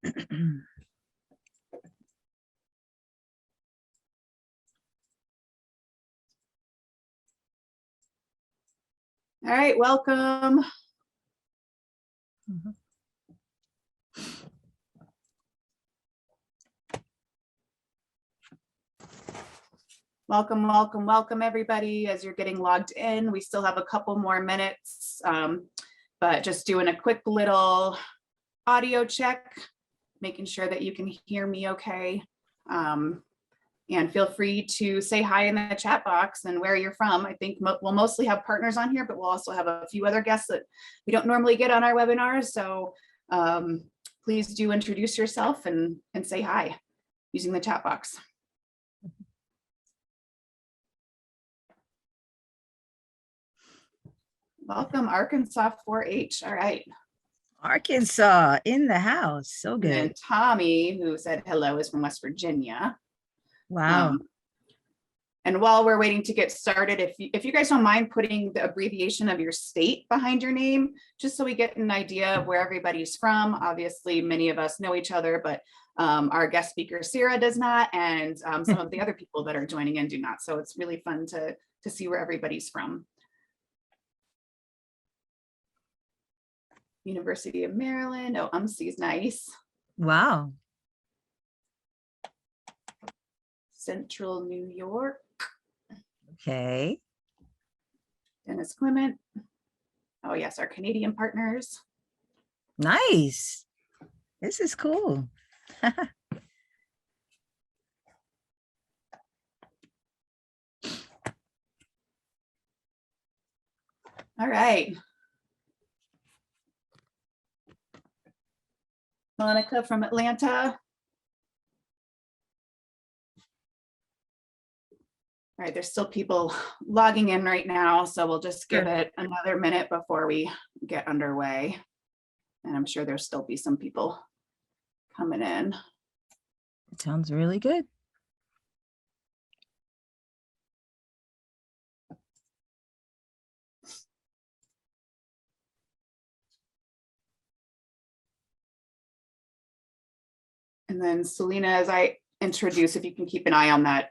All right, welcome. Welcome, welcome, welcome everybody. As you're getting logged in, we still have a couple more minutes, but just doing a quick little audio check, making sure that you can hear me okay. And feel free to say hi in the chat box and where you're from. I think we'll mostly have partners on here, but we'll also have a few other guests that we don't normally get on our webinars. So please do introduce yourself and say hi using the chat box. Welcome, Arkansas 4-H. All right. Arkansas in the house. So good. And Tommy, who said hello, is from West Virginia. Wow. And while we're waiting to get started, if you guys don't mind putting the abbreviation of your state behind your name, just so we get an idea of where everybody's from. Obviously, many of us know each other, but our guest speaker, Syrah, does not, and some of the other people that are joining in do not. So it's really fun to see where everybody's from. University of Maryland. Oh, UMC's nice. Wow. Central New York. Okay. Dennis Clement. Oh yes, our Canadian partners. Nice. This is cool. All right. Monica from Atlanta. All right, there's still people logging in right now, so we'll just give it another minute before we get underway. And I'm sure there'll still be some people coming in. It sounds really good. And then Selena, as I introduce, if you can keep an eye on that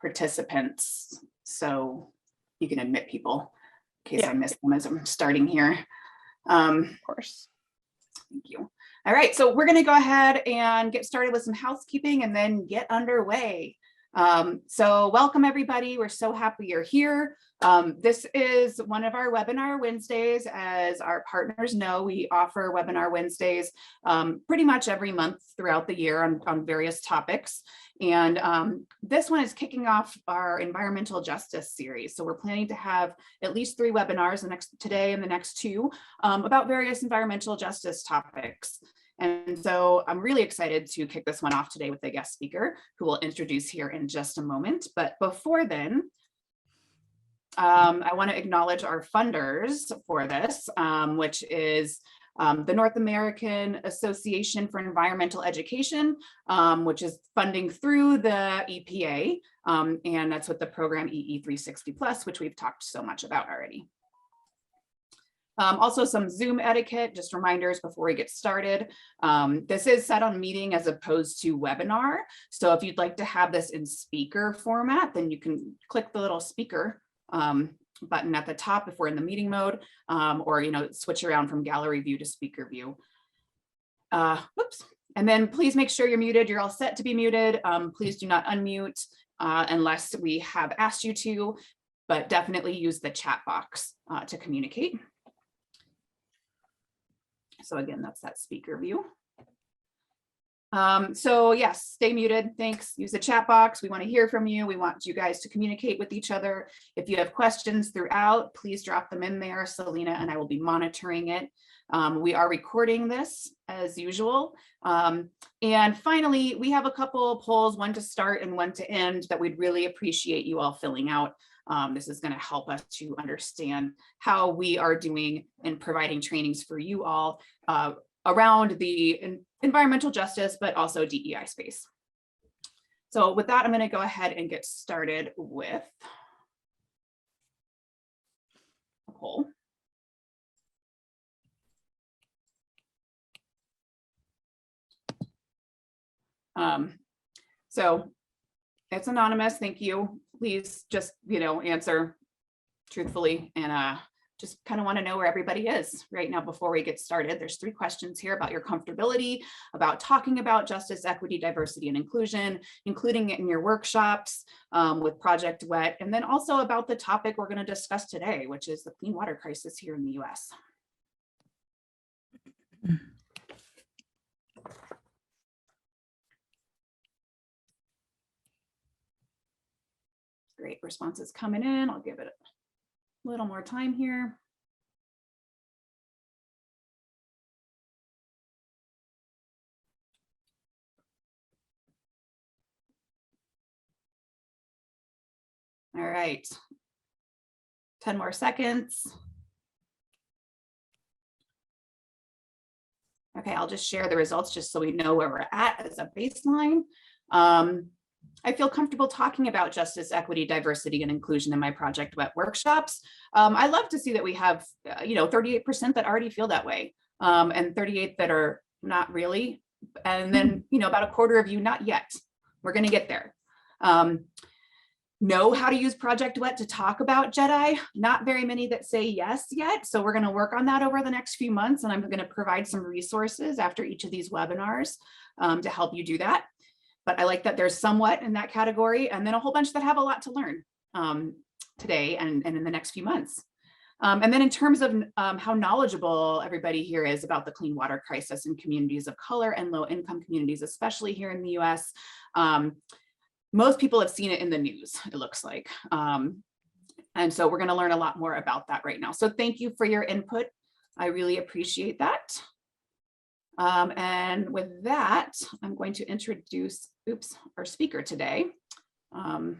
participants, so you can admit people in case I miss them as I'm starting here. Of course. Thank you. All right, so we're going to go ahead and get started with some housekeeping and then get underway. So welcome everybody. We're so happy you're here. This is one of our webinar Wednesdays. As our partners know, we offer webinar Wednesdays pretty much every month throughout the year on various topics. And this one is kicking off our environmental justice series. So we're planning to have at least 3 webinars today and the next 2 about various environmental justice topics. And so I'm really excited to kick this one off today with a guest speaker who we'll introduce here in just a moment. But before then, I want to acknowledge our funders for this, which is the North American Association for Environmental Education, which is funding through the EPA, and that's with the program EE360+, which we've talked so much about already. Also some Zoom etiquette, just reminders before we get started. This is set on meeting as opposed to webinar. So if you'd like to have this in speaker format, then you can click the little speaker button at the top if we're in the meeting mode, or switch around from gallery view to speaker view. Whoops. And then please make sure you're muted. You're all set to be muted. Please do not unmute unless we have asked you to, but definitely use the chat box to communicate. So again, that's that speaker view. So yes, stay muted. Thanks. Use the chat box. We want to hear from you. We want you guys to communicate with each other. If you have questions throughout, please drop them in there. Selena and I will be monitoring it. We are recording this as usual. And finally, we have a couple of polls, one to start and one to end, that we'd really appreciate you all filling out. This is going to help us to understand how we are doing in providing trainings for you all around the environmental justice, but also DEI space. So with that, I'm going to go ahead and get started with a poll. So it's anonymous. Thank you. Please just, answer truthfully, and just kind of want to know where everybody is right now before we get started. There's 3 questions here about your comfortability, about talking about justice, equity, diversity, and inclusion, including it in your workshops with Project WET, and then also about the topic we're going to discuss today, which is the clean water crisis here in the US. Great, responses coming in. I'll give it a little more time here. All right, 10 more seconds. Okay, I'll just share the results just so we know where we're at as a baseline. I feel comfortable talking about justice, equity, diversity, and inclusion in my Project WET workshops. I love to see that we have, 38% that already feel that way, and 38 that are not really, and then, about a quarter of you not yet. We're going to get there. Know how to use Project WET to talk about JEDI. Not very many that say yes yet. So we're going to work on that over the next few months. And I'm going to provide some resources after each of these webinars to help you do that. But I like that there's somewhat in that category, and then a whole bunch that have a lot to learn today and in the next few months. And then in terms of how knowledgeable everybody here is about the clean water crisis in communities of color and low income communities, especially here in the US, most people have seen it in the news, it looks like. And so we're going to learn a lot more about that right now. So thank you for your input. I really appreciate that. And with that, I'm going to introduce, our speaker today. And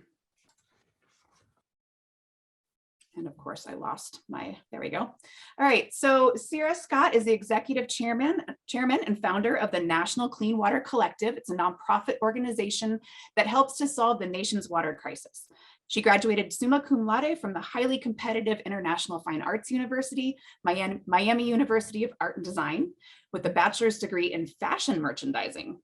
of course I lost there we go. All right, so Syrah Scott is the executive chairman and founder of the National Clean Water Collective. It's a nonprofit organization that helps to solve the nation's water crisis. She graduated summa cum laude from the highly competitive International Fine Arts University, Miami University of Art and Design, with a bachelor's degree in fashion merchandising.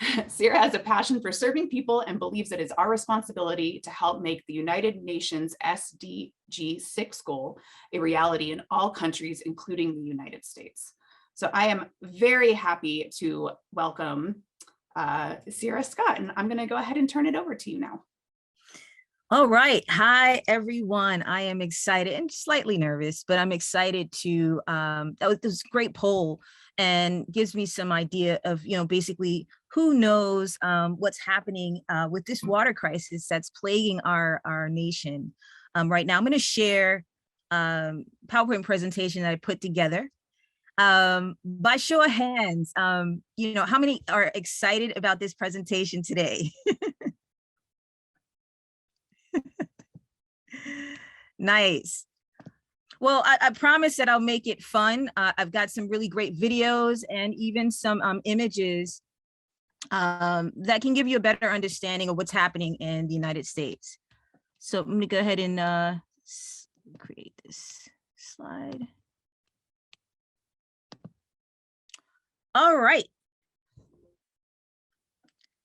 Syrah has a passion for serving people and believes it is our responsibility to help make the United Nations SDG 6 goal a reality in all countries, including the United States. So I am very happy to welcome Syrah Scott, and I'm going to go ahead and turn it over to you now. All right. Hi, everyone. I am excited and slightly nervous, but I'm excited to, that was a great poll and gives me some idea of, basically who knows what's happening with this water crisis that's plaguing our nation right now. I'm going to share PowerPoint presentation that I put together. By show of hands, how many are excited about this presentation today? Nice. Well, I promise that I'll make it fun. I've got some really great videos and even some images that can give you a better understanding of what's happening in the United States. So I'm going to go ahead and create this slide. All right.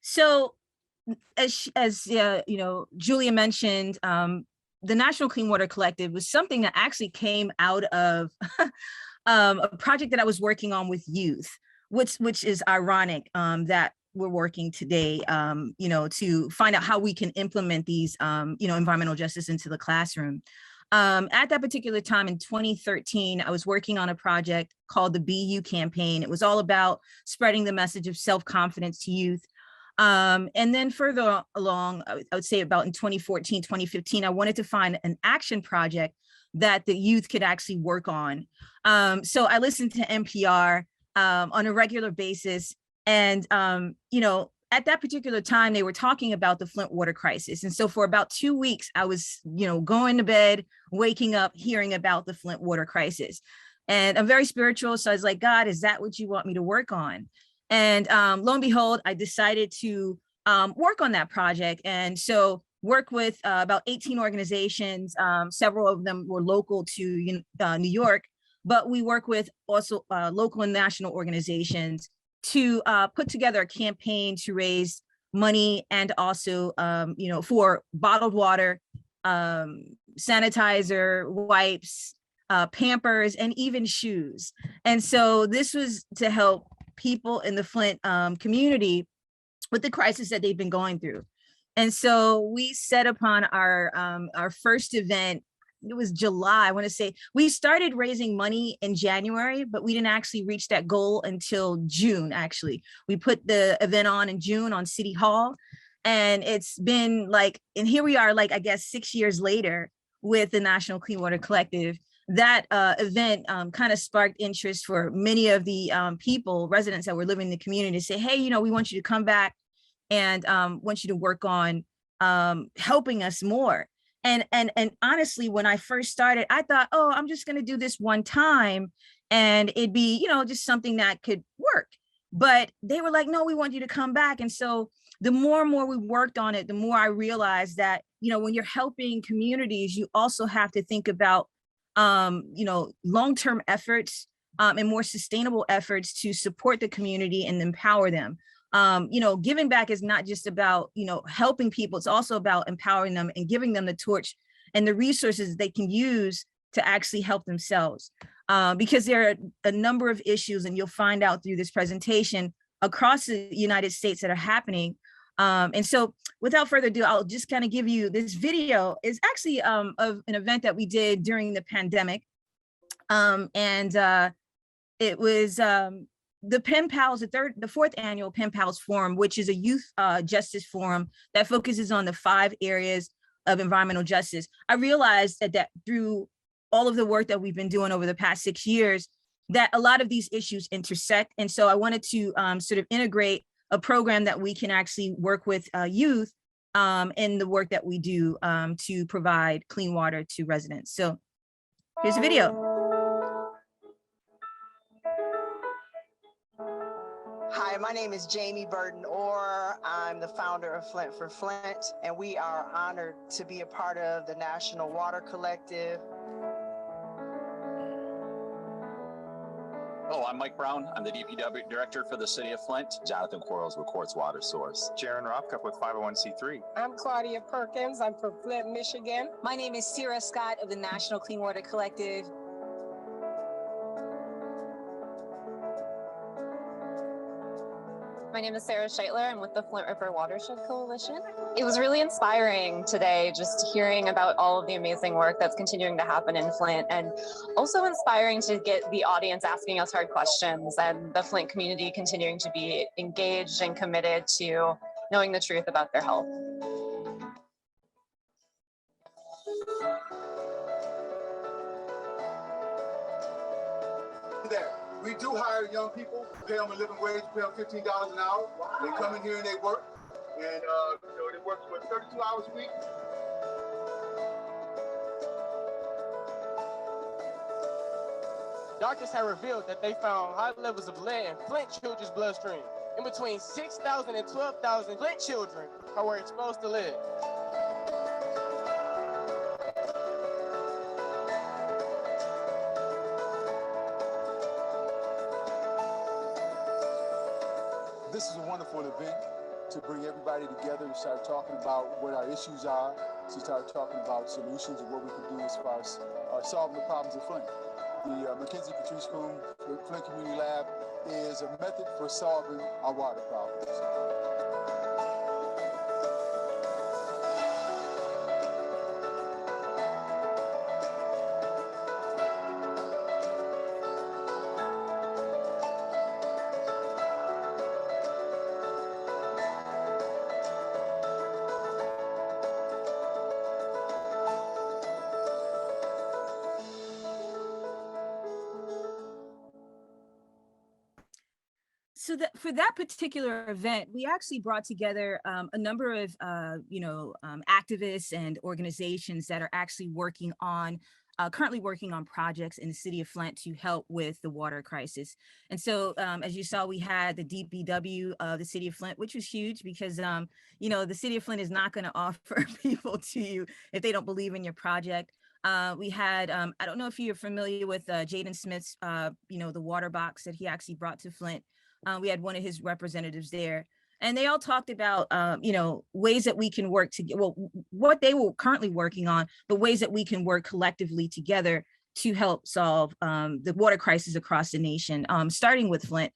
So as Julia mentioned, the National Clean Water Collective was something that actually came out of a project that I was working on with youth, which is ironic that we're working today, to find out how we can implement these, environmental justice into the classroom. At that particular time in 2013, I was working on a project called the Be You campaign. It was all about spreading the message of self-confidence to youth. And then further along, I would say about in 2014, 2015, I wanted to find an action project that the youth could actually work on. So I listened to NPR on a regular basis. And, at that particular time, they were talking about the Flint water crisis. And so for about 2 weeks, I was, going to bed, waking up, hearing about the Flint water crisis. And I'm very spiritual. So I was like, God, is that what you want me to work on? And lo and behold, I decided to work on that project. And so work with about 18 organizations. Several of them were local to New York, but we work with also local and national organizations to put together a campaign to raise money and also, for bottled water, sanitizer, wipes, Pampers, and even shoes. And so this was to help people in the Flint community with the crisis that they've been going through. And so we set upon our first event. It was July. I want to say we started raising money in January, but we didn't actually reach that goal until June. Actually, we put the event on in June on City Hall, and it's been and here we are, I guess 6 years later with the National Clean Water Collective. That event kind of sparked interest for many of the residents that were living in the community to say, hey, we want you to come back and want you to work on helping us more. And honestly, when I first started, I thought, oh, I'm just going to do this one time and it'd be, just something that could work. But they were like, no, we want you to come back. And so the more and more we worked on it, the more I realized that, when you're helping communities, you also have to think about, long-term efforts and more sustainable efforts to support the community and empower them. Giving back is not just about, helping people. It's also about empowering them and giving them the torch and the resources they can use to actually help themselves. Because there are a number of issues, and you'll find out through this presentation across the United States that are happening. And so without further ado, I'll just kind of give you this video. Is actually of an event that we did during the pandemic. It was the Pen Pals, the fourth annual Pen Pals Forum, which is a youth justice forum that focuses on the 5 areas of environmental justice. I realized that through all of the work that we've been doing over the past 6 years, that a lot of these issues intersect. And so I wanted to sort of integrate a program that we can actually work with youth in the work that we do to provide clean water to residents. So here's a video. Hi, my name is Jamie Burton Orr. I'm the founder of Flint for Flint, and we are honored to be a part of the National Water Collective. Hello, I'm Mike Brown. I'm the DPW Director for the City of Flint. Jonathan Quarles with Quartz Water Source. Jaron Rothcup with 501c3. I'm Claudia Perkins. I'm from Flint, Michigan. My name is Syrah Scott of the National Clean Water Collective. My name is Sarah Scheitler. I'm with the Flint River Watershed Coalition. It was really inspiring today, just hearing about all of the amazing work that's continuing to happen in Flint, and also inspiring to get the audience asking us hard questions and the Flint community continuing to be engaged and committed to knowing the truth about their health. There. We do hire young people, pay them a living wage, pay them $15 an hour. They come in here and they work, and they work for 32 hours a week. Doctors have revealed that they found high levels of lead in Flint children's bloodstream. In between 6,000 and 12,000 Flint children were exposed to lead. This is a wonderful event to bring everybody together and start talking about what our issues are, to start talking about solutions and what we can do as far as solving the problems of Flint. The Mackenzie Patrice Room, Flint Community Lab, is a method for solving our water problems. So that for that particular event, we actually brought together a number of, activists and organizations that are actually currently working on projects in the city of Flint to help with the water crisis. And so, as you saw, we had the DPW of the city of Flint, which was huge because, the city of Flint is not going to offer people to you if they don't believe in your project. We had, I don't know if you're familiar with Jaden Smith's, the water box that he actually brought to Flint. We had one of his representatives there, and they all talked about, ways that we can work together, well, what they were currently working on, but ways that we can work collectively together to help solve the water crisis across the nation, starting with Flint.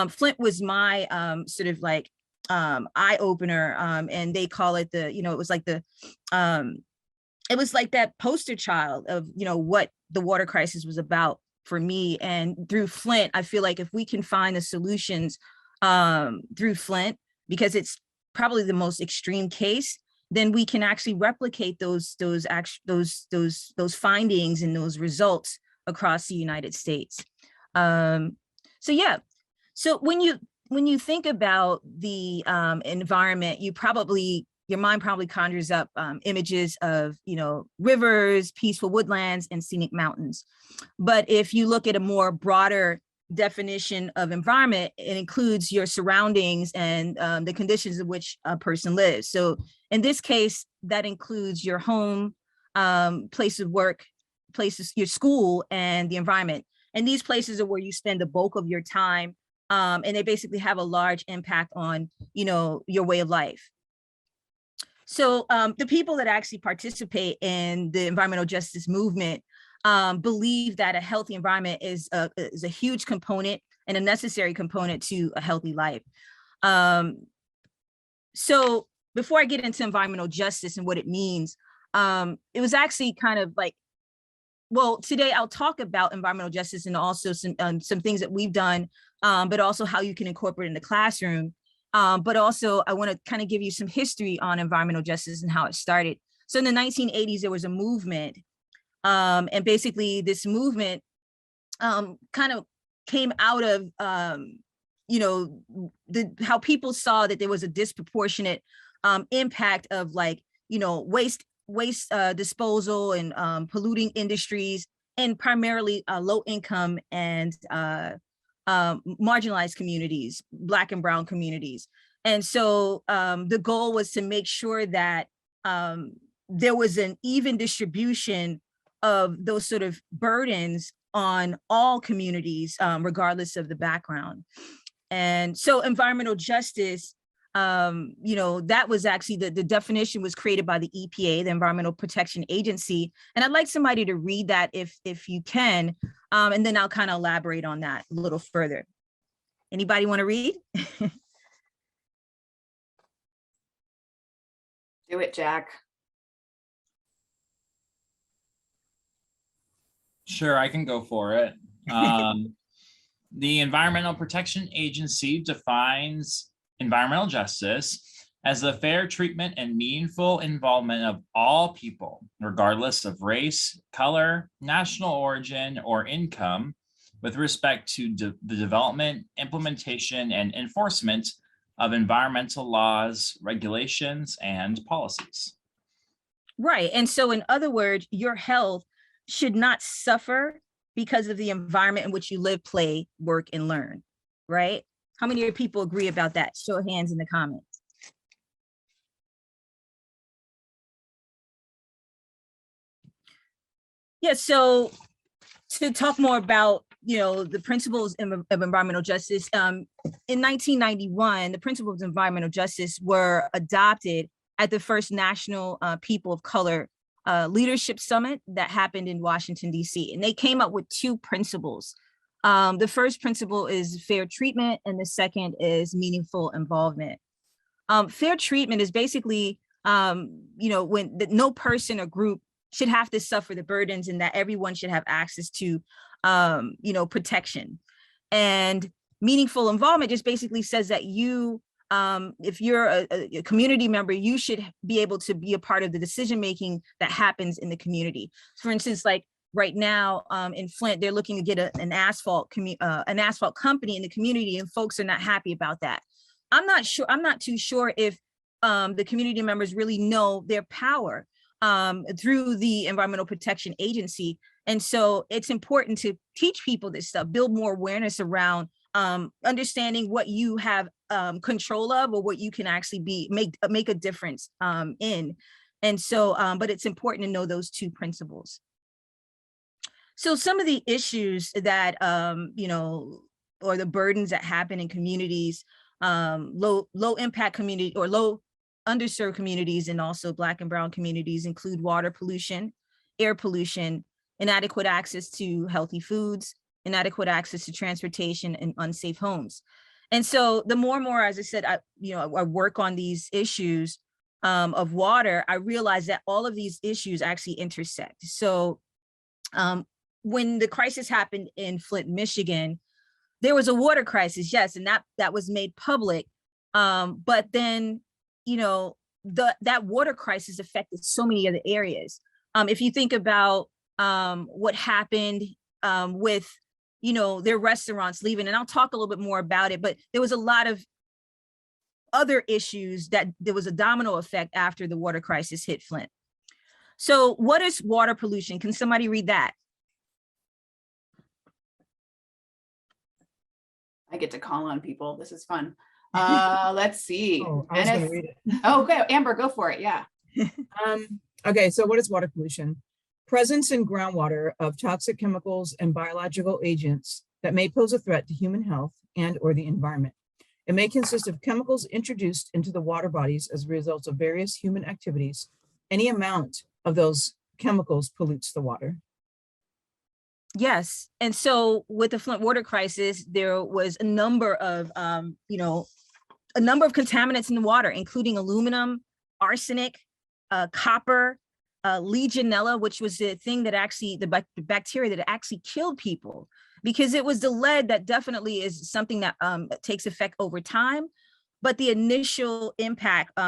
Flint was my sort of like eye opener, and they call it it was like it was like that poster child of, what the water crisis was about for me. And through Flint, I feel like if we can find the solutions through Flint, because it's probably the most extreme case, then we can actually replicate those findings and those results across the United States. So yeah, so when you think about the environment, your mind probably conjures up images of, rivers, peaceful woodlands, and scenic mountains. But if you look at a more broader definition of environment, it includes your surroundings and the conditions in which a person lives. So in this case, that includes your home, place of work, your school, and the environment. And these places are where you spend the bulk of your time, and they basically have a large impact on, your way of life. So the people that actually participate in the environmental justice movement believe that a healthy environment is a huge component and a necessary component to a healthy life. So before I get into environmental justice and what it means, it was actually kind of like, well, today I'll talk about environmental justice and also some things that we've done, but also how you can incorporate it in the classroom. But also I want to kind of give you some history on environmental justice and how it started. So in the 1980s, there was a movement, and basically this movement kind of came out of, how people saw that there was a disproportionate impact of waste disposal and polluting industries, and primarily low income and marginalized communities, Black and brown communities. And so the goal was to make sure that there was an even distribution of those sort of burdens on all communities, regardless of the background. And so environmental justice, that was actually the definition was created by the EPA, the Environmental Protection Agency. And I'd like somebody to read that if you can, and then I'll kind of elaborate on that a little further. Anybody want to read? Do it, Jack. Sure, I can go for it. The Environmental Protection Agency defines environmental justice as the fair treatment and meaningful involvement of all people, regardless of race, color, national origin, or income, with respect to the development, implementation, and enforcement of environmental laws, regulations, and policies. Right. And so in other words, your health should not suffer because of the environment in which you live, play, work, and learn, right? How many of you people agree about that? Show of hands in the comments. Yeah, so to talk more about, the principles of environmental justice, in 1991, the principles of environmental justice were adopted at the first National People of Color Leadership Summit that happened in Washington, D.C. And they came up with two principles. The first principle is fair treatment, and the second is meaningful involvement. Fair treatment is basically, when no person or group should have to suffer the burdens, and that everyone should have access to, protection. And meaningful involvement just basically says that you, if you're a community member, you should be able to be a part of the decision-making that happens in the community. For instance, like right now in Flint, they're looking to get an asphalt company in the community, and folks are not happy about that. I'm not too sure if the community members really know their power through the Environmental Protection Agency. And so it's important to teach people this stuff, build more awareness around understanding what you have control of, or what you can actually make a difference in. And so, but it's important to know those two principles. So some of the issues that, or the burdens that happen in communities, low impact community or low underserved communities, and also Black and brown communities, include water pollution, air pollution, inadequate access to healthy foods, inadequate access to transportation, and unsafe homes. And so the more and more, as I said, I work on these issues of water, I realize that all of these issues actually intersect. So when the crisis happened in Flint, Michigan, there was a water crisis, yes, and that was made public. But then, that water crisis affected so many other areas. If you think about what happened with, their restaurants leaving, and I'll talk a little bit more about it, but there was a lot of other issues that there was a domino effect after the water crisis hit Flint. So what is water pollution? Can somebody read that? I get to call on people. This is fun. Let's see. Oh, I was going to read it. Oh, okay. Amber, go for it. Yeah. Okay, so what is water pollution? Presence in groundwater of toxic chemicals and biological agents that may pose a threat to human health and or the environment. It may consist of chemicals introduced into the water bodies as a result of various human activities. Any amount of those chemicals pollutes the water. Yes. And so with the Flint water crisis, there was a number of, contaminants in the water, including aluminum, arsenic, copper, Legionella, which was the thing that actually, the bacteria that actually killed people, because it was the lead that definitely is something that takes effect over time. But the initial impact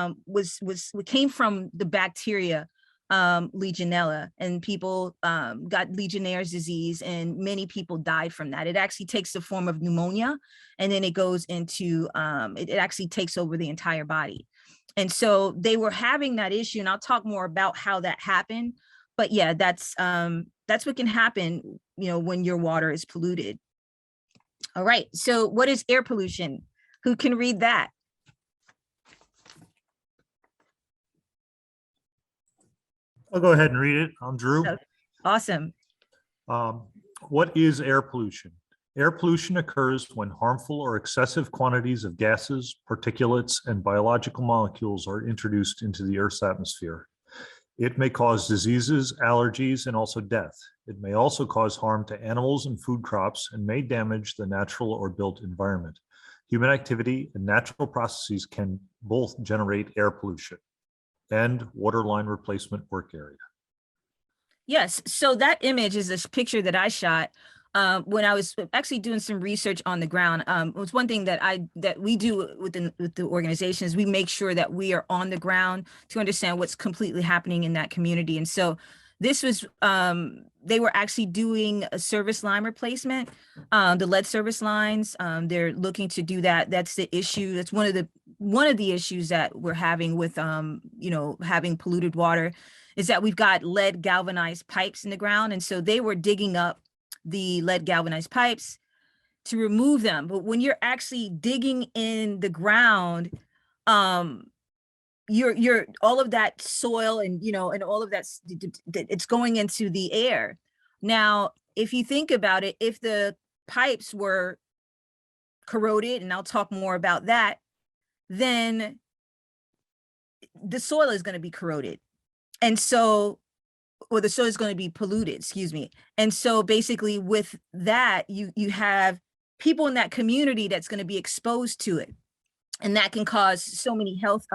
came from the bacteria, Legionella, and people got Legionnaire's disease, and many people died from that. It actually takes the form of pneumonia, and then it goes into, it actually takes over the entire body. And so they were having that issue, and I'll talk more about how that happened. But yeah, that's what can happen, when your water is polluted. All right, so what is air pollution? Who can read that? I'll go ahead and read it. I'm Drew. Awesome. What is air pollution? Air pollution occurs when harmful or excessive quantities of gases, particulates, and biological molecules are introduced into the Earth's atmosphere. It may cause diseases, allergies, and also death. It may also cause harm to animals and food crops and may damage the natural or built environment. Human activity and natural processes can both generate air pollution. And waterline replacement work area. Yes, so that image is this picture that I shot when I was actually doing some research on the ground. It was one thing that we do with the organization is we make sure that we are on the ground to understand what's completely happening in that community. And so this was, they were actually doing a service line replacement, the lead service lines. They're looking to do that. That's the issue. That's one of the issues that we're having with, having polluted water, is that we've got lead galvanized pipes in the ground. And so they were digging up the lead galvanized pipes to remove them. But when you're actually digging in the ground, you're all of that soil and and all of that, it's going into the air. Now, if you think about it, if the pipes were corroded, and I'll talk more about that, then the soil is going to be corroded. And so, or the soil is going to be polluted, excuse me. And so basically with that, you have people in that community that's going to be exposed to it. And that can cause so many health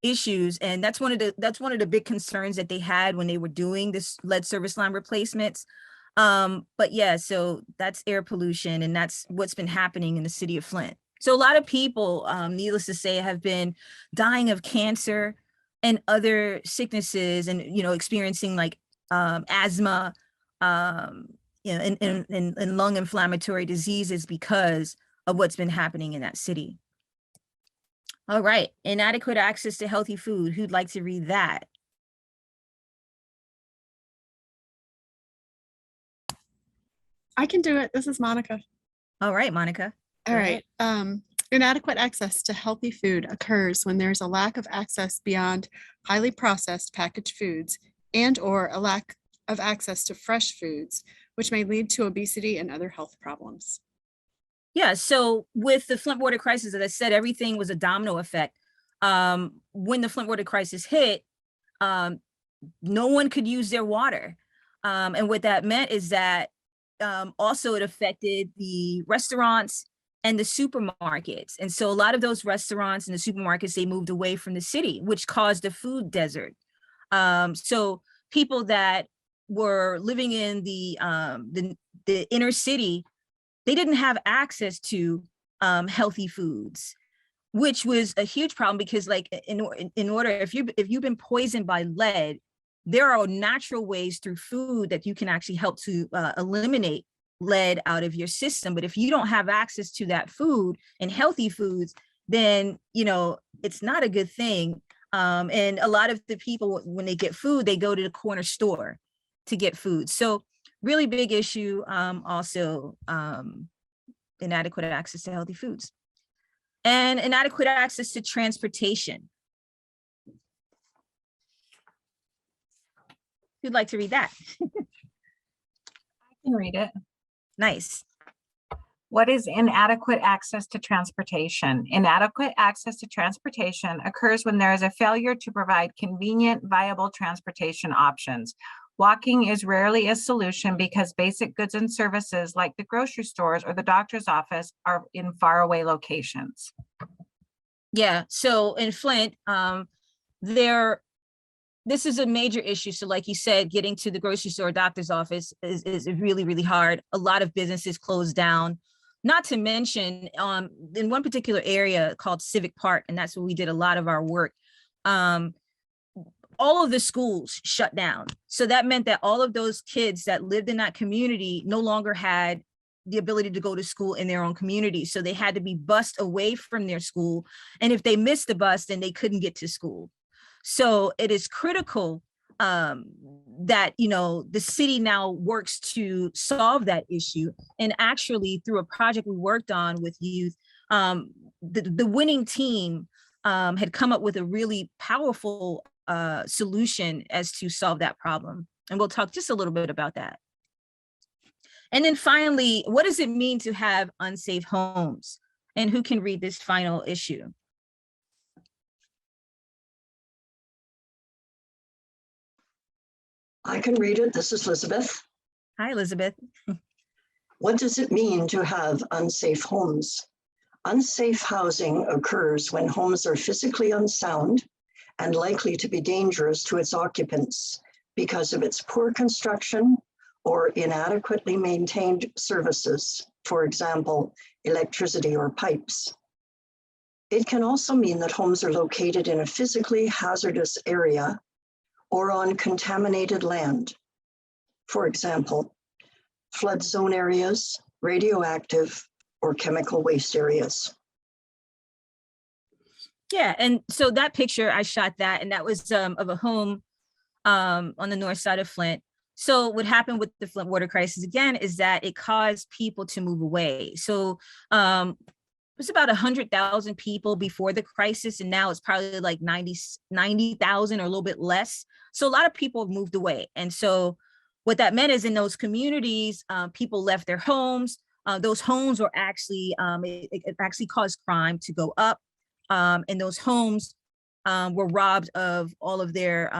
issues. And that's one of the big concerns that they had when they were doing this lead service line replacements. But yeah, so that's air pollution, and that's what's been happening in the city of Flint. So a lot of people, needless to say, have been dying of cancer and other sicknesses, and experiencing like asthma, and lung inflammatory diseases because of what's been happening in that city. All right, inadequate access to healthy food. Who'd like to read that? I can do it. This is Monica. All right, Monica. All right. Inadequate access to healthy food occurs when there's a lack of access beyond highly processed packaged foods and or a lack of access to fresh foods, which may lead to obesity and other health problems. Yeah, so with the Flint water crisis, as I said, everything was a domino effect. When the Flint water crisis hit, no one could use their water. And what that meant is that also it affected the restaurants and the supermarkets. And so a lot of those restaurants and the supermarkets, they moved away from the city, which caused a food desert. So people that were living in the inner city, they didn't have access to healthy foods, which was a huge problem because, like, in order, if you've been poisoned by lead, there are natural ways through food that you can actually help to eliminate lead out of your system. But if you don't have access to that food and healthy foods, then it's not a good thing. And a lot of the people, when they get food, they go to the corner store to get food. So really big issue. Also inadequate access to healthy foods and inadequate access to transportation. Who'd like to read that? I can read it. Nice. What is inadequate access to transportation? Inadequate access to transportation occurs when there is a failure to provide convenient, viable transportation options. Walking is rarely a solution because basic goods and services like the grocery stores or the doctor's office are in faraway locations. Yeah, so in Flint, this is a major issue. So like you said, getting to the grocery store or doctor's office is really, really hard. A lot of businesses closed down. Not to mention in one particular area called Civic Park, and that's where we did a lot of our work. All of the schools shut down. So that meant that all of those kids that lived in that community no longer had the ability to go to school in their own community. So they had to be bused away from their school. And if they missed the bus, then they couldn't get to school. So it is critical that, the city now works to solve that issue. And actually through a project we worked on with youth, the winning team had come up with a really powerful solution as to solve that problem. And we'll talk just a little bit about that. And then finally, what does it mean to have unsafe homes? And who can read this final issue? I can read it. This is Elizabeth. Hi, Elizabeth. What does it mean to have unsafe homes? Unsafe housing occurs when homes are physically unsound and likely to be dangerous to its occupants because of its poor construction or inadequately maintained services, for example, electricity or pipes. It can also mean that homes are located in a physically hazardous area or on contaminated land. For example, flood zone areas, radioactive, or chemical waste areas. Yeah, and so that picture, I shot that, and that was of a home on the north side of Flint. So what happened with the Flint water crisis, again, is that it caused people to move away. So it was about 100,000 people before the crisis, and now it's probably like 90,000 or a little bit less. So a lot of people have moved away. And so what that meant is in those communities, people left their homes. Those homes were actually, it actually caused crime to go up. And those homes were robbed of all of their,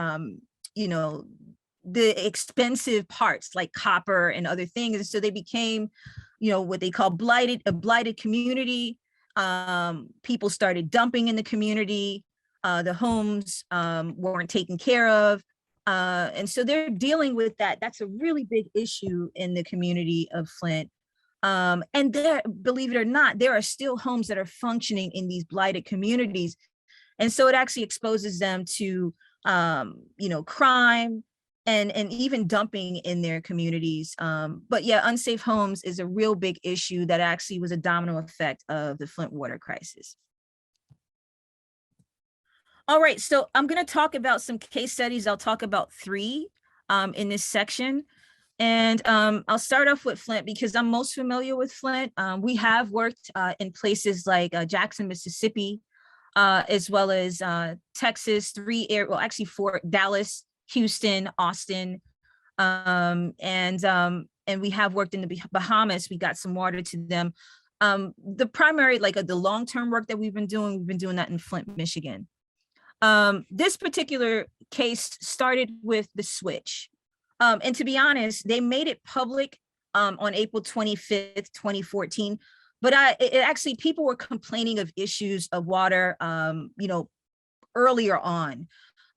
the expensive parts like copper and other things. And so they became, what they call a blighted community. People started dumping in the community. The homes weren't taken care of. And so they're dealing with that. That's a really big issue in the community of Flint. And there, believe it or not, there are still homes that are functioning in these blighted communities. And so it actually exposes them to, crime and even dumping in their communities. But yeah, unsafe homes is a real big issue that actually was a domino effect of the Flint water crisis. All right, so I'm going to talk about some case studies. I'll talk about 3 in this section. And I'll start off with Flint because I'm most familiar with Flint. We have worked in places like Jackson, Mississippi, as well as Texas, 4, Dallas, Houston, Austin, and we have worked in the Bahamas. We got some water to them. The primary, like the long-term work that we've been doing that in Flint, Michigan. This particular case started with the switch. And to be honest, they made it public on April 25th, 2014. But actually, people were complaining of issues of water, earlier on.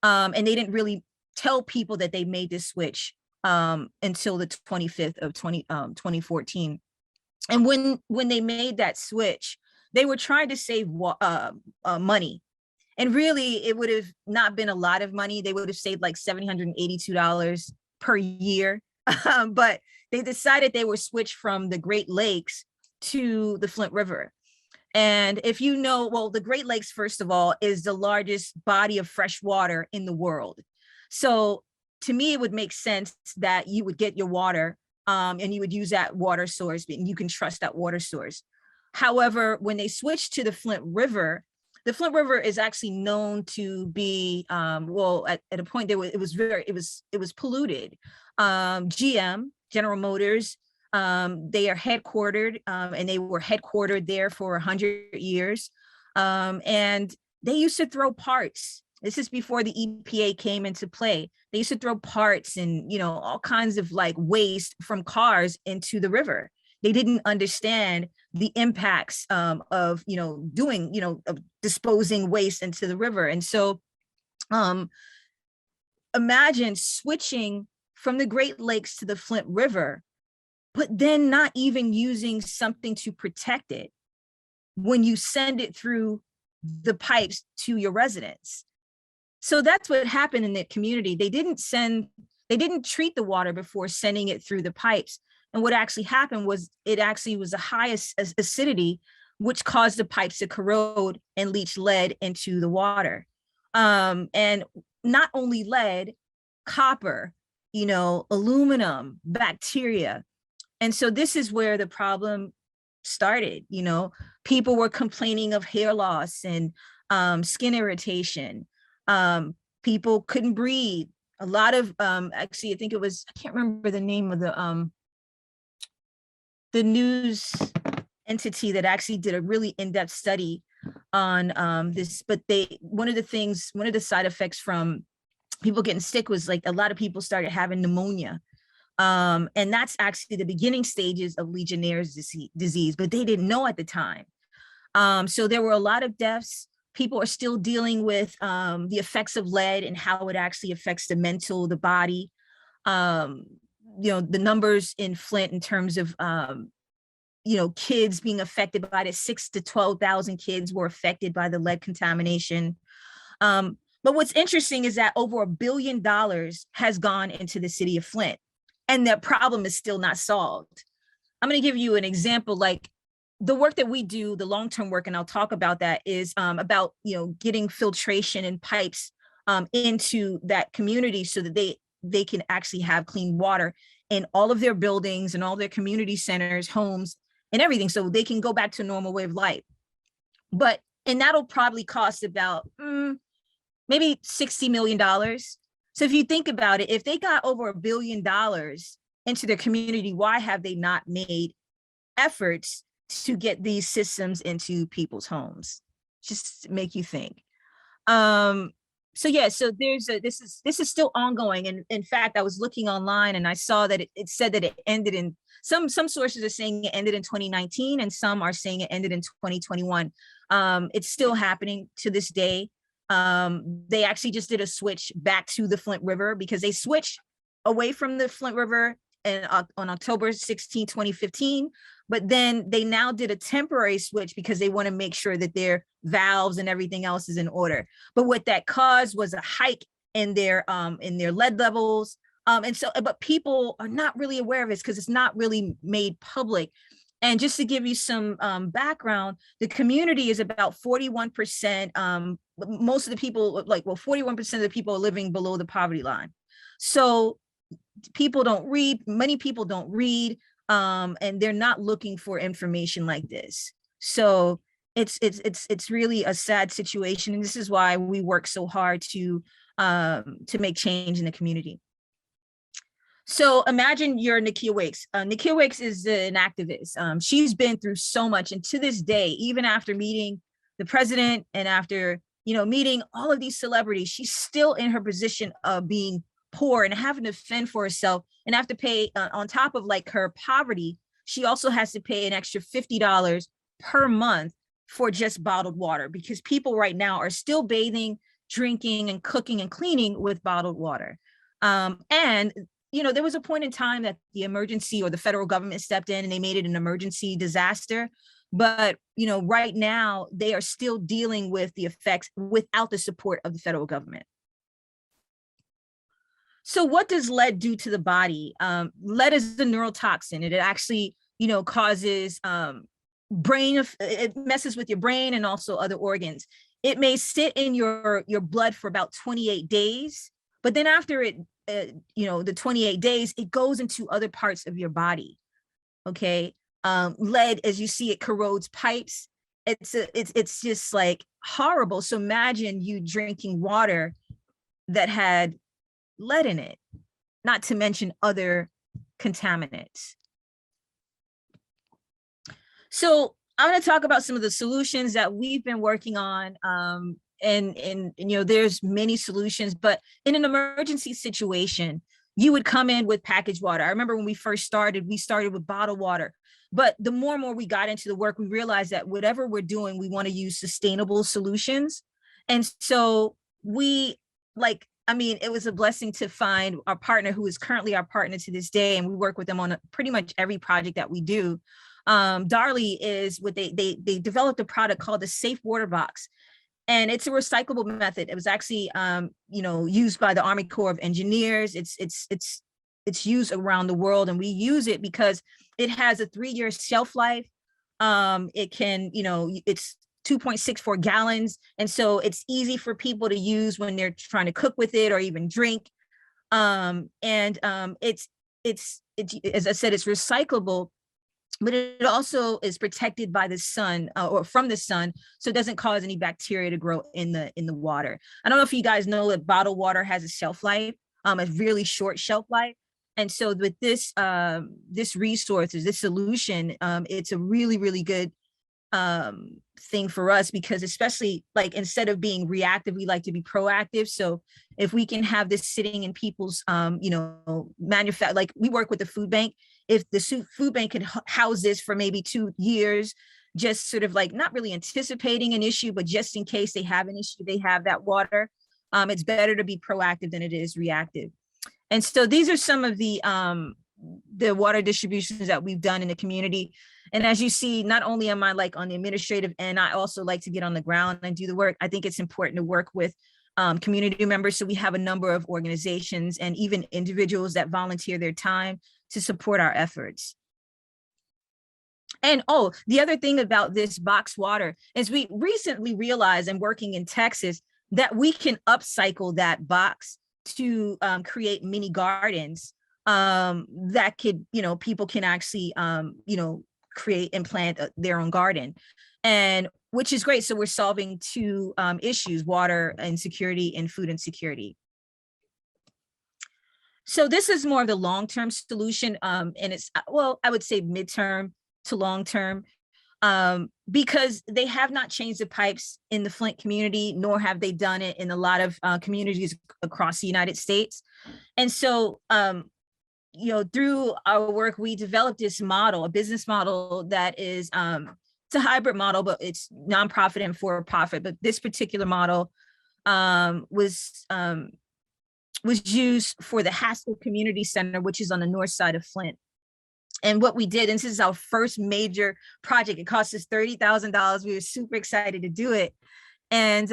And they didn't really tell people that they made this switch until the 25th of 2014. And when they made that switch, they were trying to save money. And really, it would have not been a lot of money. They would have saved like $782 per year. But they decided they were switched from the Great Lakes to the Flint River. And if you know, well, the Great Lakes, first of all, is the largest body of fresh water in the world. So to me, it would make sense that you would get your water and you would use that water source, and you can trust that water source. However, when they switched to the Flint River is actually known to be, at a point it was polluted. GM, General Motors, they are headquartered, and they were headquartered there for 100 years. And they used to throw parts. This is before the EPA came into play. They used to throw parts and, all kinds of like waste from cars into the river. They didn't understand the impacts of disposing waste into the river. And so imagine switching from the Great Lakes to the Flint River, but then not even using something to protect it when you send it through the pipes to your residents. So that's what happened in the community. They didn't treat the water before sending it through the pipes. And what actually happened was it actually was the highest acidity, which caused the pipes to corrode and leach lead into the water. And not only lead, copper, aluminum, bacteria. And so this is where the problem started. People were complaining of hair loss and skin irritation. People couldn't breathe. A lot of, actually, I think it was, I can't remember the name of the news entity that actually did a really in-depth study on this, but one of the side effects from people getting sick was like a lot of people started having pneumonia. And that's actually the beginning stages of Legionnaire's disease, but they didn't know at the time. So there were a lot of deaths. People are still dealing with the effects of lead and how it actually affects the body. The numbers in Flint in terms of, kids being affected by it, 6,000 to 12,000 kids were affected by the lead contamination. But what's interesting is that over $1 billion has gone into the city of Flint, and the problem is still not solved. I'm going to give you an example, like the work that we do, the long-term work, and I'll talk about that, is about, getting filtration and pipes into that community so that they can actually have clean water in all of their buildings and all their community centers, homes, and everything, so they can go back to a normal way of life. And that'll probably cost about maybe $60 million. So if you think about it, if they got over $1 billion into their community, why have they not made efforts to get these systems into people's homes? Just make you think. So this is still ongoing. And in fact, I was looking online and I saw that it said that it ended in, some sources are saying it ended in 2019 and some are saying it ended in 2021. It's still happening to this day. They actually just did a switch back to the Flint River because they switched away from the Flint River on October 16, 2015. But then they now did a temporary switch because they want to make sure that their valves and everything else is in order. But what that caused was a hike in their lead levels. But people are not really aware of it because it's not really made public. And just to give you some background, the community is about 41%. Most of the people, 41% of the people are living below the poverty line. So people don't read, many people don't read, and they're not looking for information like this. So it's really a sad situation. And this is why we work so hard to make change in the community. So imagine you're Nikki Wakes. Nikki Wakes is an activist. She's been through so much. And to this day, even after meeting the president and after, meeting all of these celebrities, she's still in her position of being poor and having to fend for herself and have to pay on top of like her poverty. She also has to pay an extra $50 per month for just bottled water, because people right now are still bathing, drinking, and cooking and cleaning with bottled water. And there was a point in time that the emergency or the federal government stepped in and they made it an emergency disaster. But, right now they are still dealing with the effects without the support of the federal government. So what does lead do to the body? Lead is a neurotoxin. It actually, causes it messes with your brain and also other organs. It may sit in your blood for about 28 days, but then after the 28 days, it goes into other parts of your body. Okay. Lead, as you see, it corrodes pipes. It's just like horrible. So imagine you drinking water that had lead in it, not to mention other contaminants. So I'm going to talk about some of the solutions that we've been working on. And there's many solutions, but in an emergency situation, you would come in with packaged water. I remember when we started with bottled water, but the more and more we got into the work, we realized that whatever we're doing, we want to use sustainable solutions. And so it was a blessing to find our partner, who is currently our partner to this day. And we work with them on pretty much every project that we do. Darley is what they developed a product called the Safe Water Box. And it's a recyclable method. It was actually, used by the Army Corps of Engineers. It's used around the world, and we use it because it has a 3-year shelf life. It can, it's 2.64 gallons. And so it's easy for people to use when they're trying to cook with it or even drink. It's as I said, it's recyclable, but it also is protected by the sun or from the sun, so it doesn't cause any bacteria to grow in the water. I don't know if you guys know that bottled water has a shelf life, a really short shelf life. And so with this this solution, it's a really, really good thing for us, because especially like instead of being reactive, we like to be proactive. So if we can have this sitting in people's manufacture, like we work with the food bank, if the food bank could house this for maybe 2 years, just sort of like not really anticipating an issue, but just in case they have an issue, they have that water. It's better to be proactive than it is reactive. And so these are some of the water distributions that we've done in the community. And as you see, not only am I like on the administrative end, I also like to get on the ground and do the work. I think it's important to work with community members. So we have a number of organizations and even individuals that volunteer their time to support our efforts. And the other thing about this box water is we recently realized, and working in Texas, that we can upcycle that box to create mini gardens that could, people can actually, create and plant their own garden, and which is great. So we're solving two issues: water insecurity and food insecurity. So this is more of the long-term solution, and it's, well, I would say midterm to long-term, because they have not changed the pipes in the Flint community, nor have they done it in a lot of communities across the United States. And so, through our work, we developed this model, a business model that is, it's a hybrid model, but it's nonprofit and for-profit. But this particular model was used for the Haskell Community Center, which is on the north side of Flint. And what we did, and this is our first major project, it cost us $30,000. We were super excited to do it. And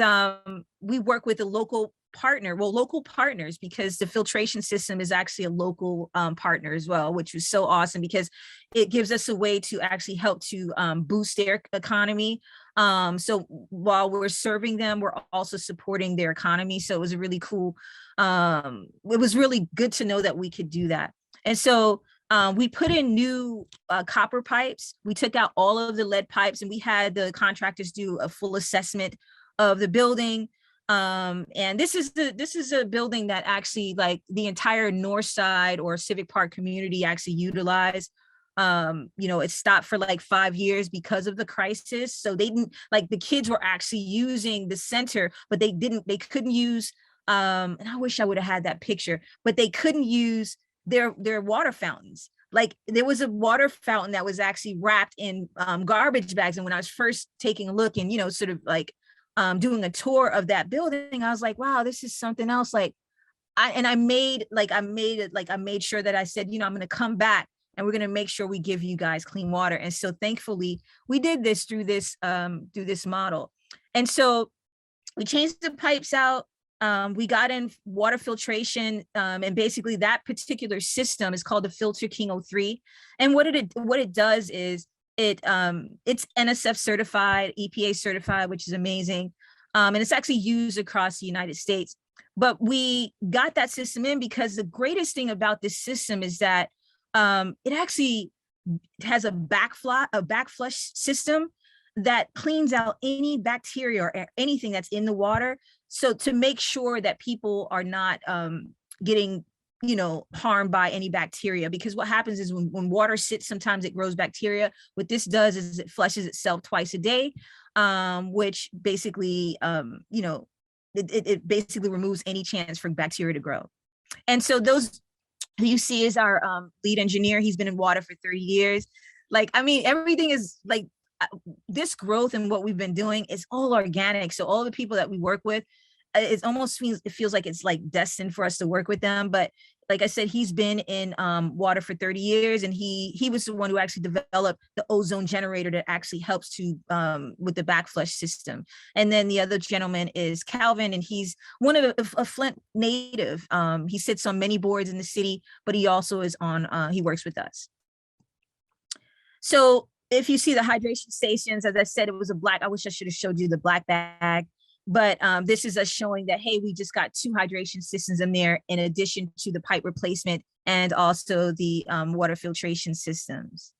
we work with a local partner, local partners, because the filtration system is actually a local partner as well, which was so awesome because it gives us a way to actually help to boost their economy. So while we're serving them, we're also supporting their economy. So it was a really cool, it was really good to know that we could do that. And so we put in new copper pipes. We took out all of the lead pipes, and we had the contractors do a full assessment of the building. And this is a building that actually like the entire north side or Civic Park community actually utilized. It stopped for like 5 years because of the crisis. So they didn't, like, the kids were actually using the center, but they couldn't use, and I wish I would have had that picture, but they couldn't use their water fountains. Like, there was a water fountain that was actually wrapped in garbage bags. And when I was first taking a look and, sort of like doing a tour of that building, I was like, wow, this is something else. Like, I made sure that I said, I'm going to come back and we're going to make sure we give you guys clean water. And so thankfully we did this through this model. And so we changed the pipes out. We got in water filtration, and basically that particular system is called the Filter King 03. And what it does is it's NSF certified, EPA certified, which is amazing. And it's actually used across the United States. But we got that system in because the greatest thing about this system is that it actually has a backflush system that cleans out any bacteria or anything that's in the water. So to make sure that people are not getting, harmed by any bacteria, because what happens is when water sits, sometimes it grows bacteria. What this does is it flushes itself twice a day, which basically, it basically removes any chance for bacteria to grow. And so those who you see is our lead engineer. He's been in water for 30 years. Like, I mean, everything is like, this growth and what we've been doing is all organic. So all the people that we work with, it feels like it's like destined for us to work with them. But like I said, he's been in water for 30 years, and he was the one who actually developed the ozone generator that actually helps to with the backflush system. And then the other gentleman is Calvin, and he's one of a Flint native. He sits on many boards in the city, but he also is on, he works with us. So if you see the hydration stations, as I said, it was I wish I should have showed you the black bag, but this is us showing that, hey, we just got 2 hydration systems in there in addition to the pipe replacement and also the water filtration systems.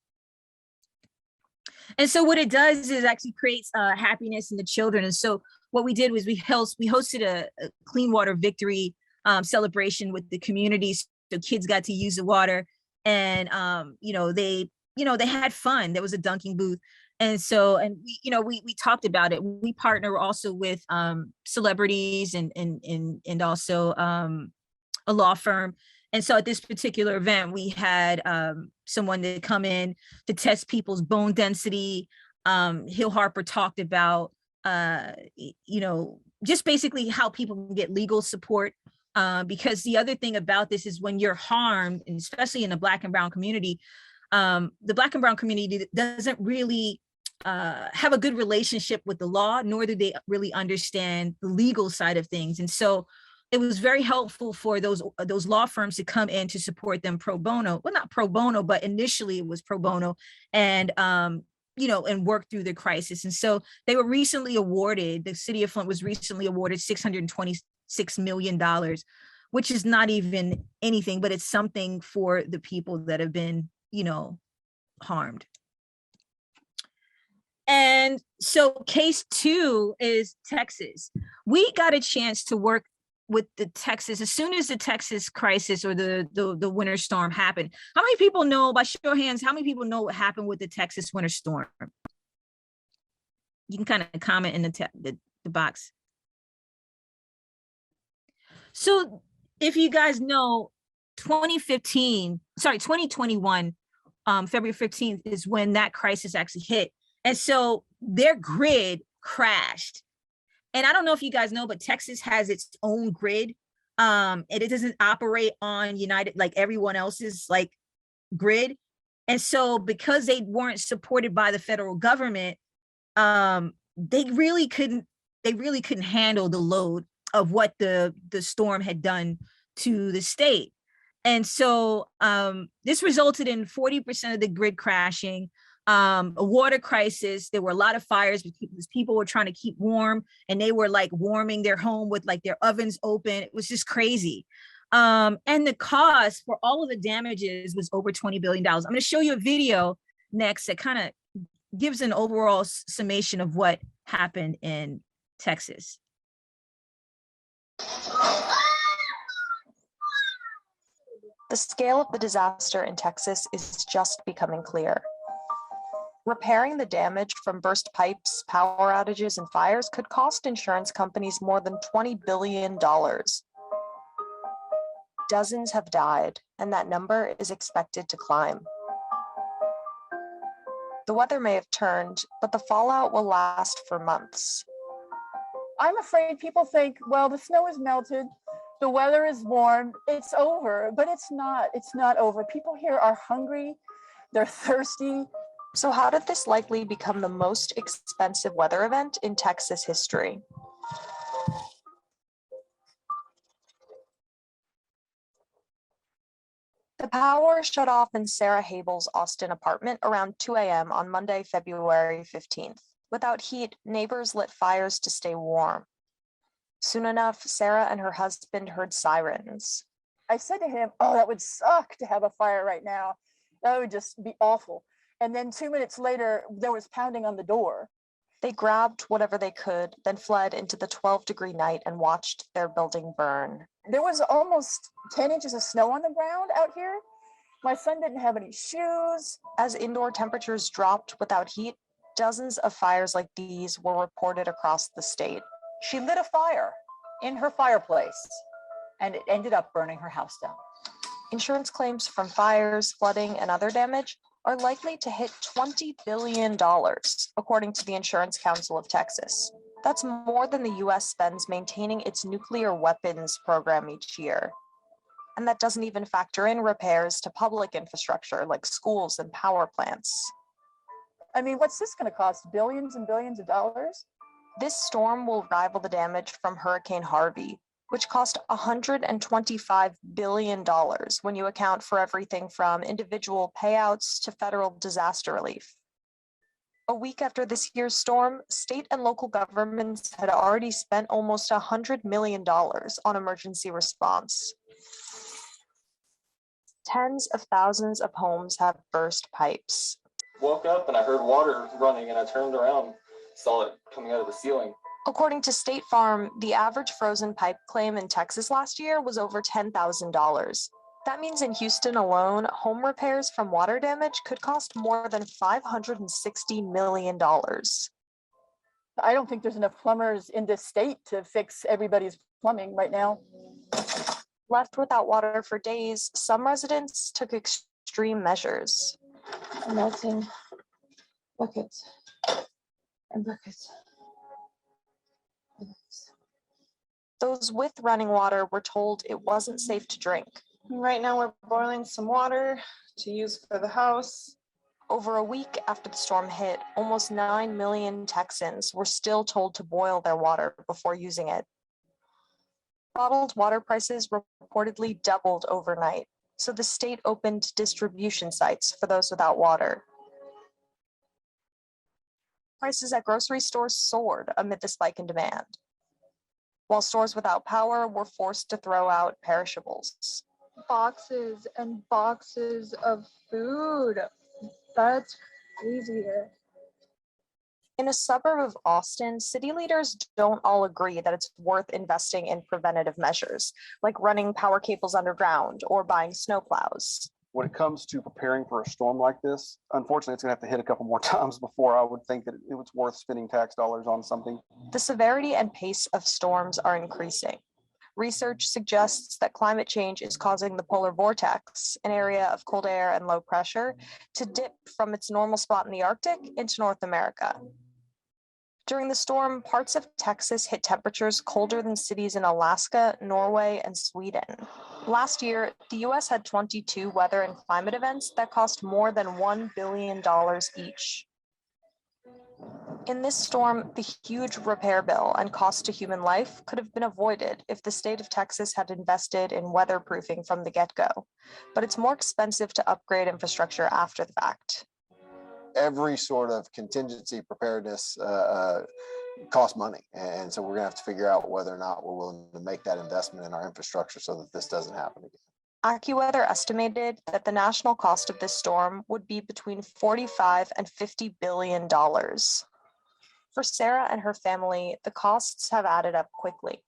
And so what it does is actually creates happiness in the children. And so what we did was we hosted a clean water victory celebration with the community. So kids got to use the water, and they had fun. There was a dunking booth. And so, and we talked about it. We partner also with celebrities and also a law firm. And so at this particular event, we had someone to come in to test people's bone density. Hill Harper talked about, just basically how people can get legal support. Because the other thing about this is when you're harmed, and especially in the Black and Brown community, the Black and Brown community doesn't really have a good relationship with the law, nor do they really understand the legal side of things. And so it was very helpful for those law firms to come in to support them pro bono. Well, not pro bono, but initially it was pro bono, and and work through the crisis. And so they were recently awarded, the city of Flint was recently awarded $626 million, which is not even anything, but it's something for the people that have been harmed. And so case 2 is Texas. We got a chance to work with the Texas as soon as the Texas crisis or the winter storm happened. How many people know, by show of hands, how many people know what happened with the Texas winter storm? You can kind of comment in the box. So if you guys know, 2021, February 15th is when that crisis actually hit. And so their grid crashed. And I don't know if you guys know, but Texas has its own grid. And it doesn't operate on United, like everyone else's like grid. And so because they weren't supported by the federal government, they really couldn't handle the load of what the storm had done to the state. And so this resulted in 40% of the grid crashing, a water crisis. There were a lot of fires because people were trying to keep warm, and they were like warming their home with like their ovens open. It was just crazy. And the cost for all of the damages was over $20 billion. I'm going to show you a video next that kind of gives an overall summation of what happened in Texas. The scale of the disaster in Texas is just becoming clear. Repairing the damage from burst pipes, power outages, and fires could cost insurance companies more than $20 billion. Dozens have died, and that number is expected to climb. The weather may have turned, but the fallout will last for months. I'm afraid people think, well, the snow is melted, the weather is warm, it's over, but it's not. It's not over. People here are hungry, they're thirsty. So how did this likely become the most expensive weather event in Texas history? The power shut off in Sarah Habel's Austin apartment around 2 a.m. on Monday, February 15th. Without heat, neighbors lit fires to stay warm. Soon enough, Sarah and her husband heard sirens. I said to him, oh, that would suck to have a fire right now. That would just be awful. And then 2 minutes later, there was pounding on the door. They grabbed whatever they could, then fled into the 12-degree night and watched their building burn. There was almost 10 inches of snow on the ground out here. My son didn't have any shoes. As indoor temperatures dropped without heat, dozens of fires like these were reported across the state. She lit a fire in her fireplace, and it ended up burning her house down. Insurance claims from fires, flooding, and other damage are likely to hit $20 billion, according to the Insurance Council of Texas. That's more than the US spends maintaining its nuclear weapons program each year. And that doesn't even factor in repairs to public infrastructure like schools and power plants. I mean, what's this going to cost? Billions and billions of dollars? This storm will rival the damage from Hurricane Harvey, which cost $125 billion when you account for everything from individual payouts to federal disaster relief. A week after this year's storm, state and local governments had already spent almost $100 million on emergency response. Tens of thousands of homes have burst pipes. Woke up and I heard water running and I turned around, saw it coming out of the ceiling. According to State Farm, the average frozen pipe claim in Texas last year was over $10,000. That means in Houston alone, home repairs from water damage could cost more than $560 million. I don't think there's enough plumbers in this state to fix everybody's plumbing right now. Left without water for days, some residents took extreme measures. Melting buckets and buckets. Those with running water were told it wasn't safe to drink. Right now we're boiling some water to use for the house. Over a week after the storm hit, almost 9 million Texans were still told to boil their water before using it. Bottled water prices reportedly doubled overnight, so the state opened distribution sites for those without water. Prices at grocery stores soared amid the spike in demand, while stores without power were forced to throw out perishables. Boxes and boxes of food. That's crazy. In a suburb of Austin, city leaders don't all agree that it's worth investing in preventative measures, like running power cables underground or buying snowplows. When it comes to preparing for a storm like this, unfortunately, it's going to have to hit a couple more times before I would think that it was worth spending tax dollars on something. The severity and pace of storms are increasing. Research suggests that climate change is causing the polar vortex, an area of cold air and low pressure, to dip from its normal spot in the Arctic into North America. During the storm, parts of Texas hit temperatures colder than cities in Alaska, Norway, and Sweden. Last year, the US had 22 weather and climate events that cost more than $1 billion each. In this storm, the huge repair bill and cost to human life could have been avoided if the state of Texas had invested in weatherproofing from the get-go, but it's more expensive to upgrade infrastructure after the fact. Every sort of contingency preparedness costs money. And so we're gonna have to figure out whether or not we're willing to make that investment in our infrastructure so that this doesn't happen again. AccuWeather estimated that the national cost of this storm would be between $45 and $50 billion. For Sarah and her family, the costs have added up quickly.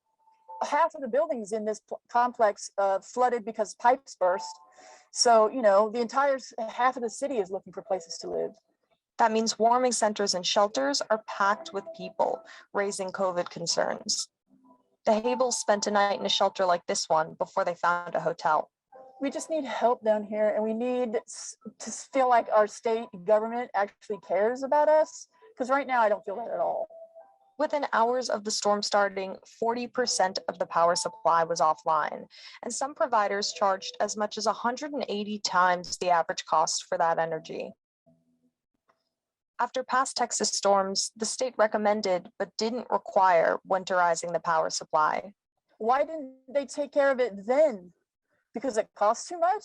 Half of the buildings in this complex flooded because pipes burst. So, you know, the entire half of the city is looking for places to live. That means warming centers and shelters are packed with people, raising COVID concerns. The Habels spent a night in a shelter like this one before they found a hotel. We just need help down here, and we need to feel like our state government actually cares about us, because right now I don't feel that at all. Within hours of the storm starting, 40% of the power supply was offline, and some providers charged as much as 180 times the average cost for that energy. After past Texas storms, the state recommended but didn't require winterizing the power supply. Why didn't they take care of it then? Because it costs too much?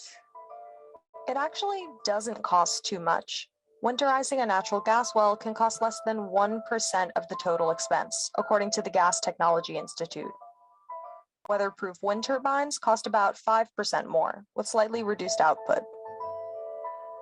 It actually doesn't cost too much. Winterizing a natural gas well can cost less than 1% of the total expense, according to the Gas Technology Institute. Weatherproof wind turbines cost about 5% more, with slightly reduced output.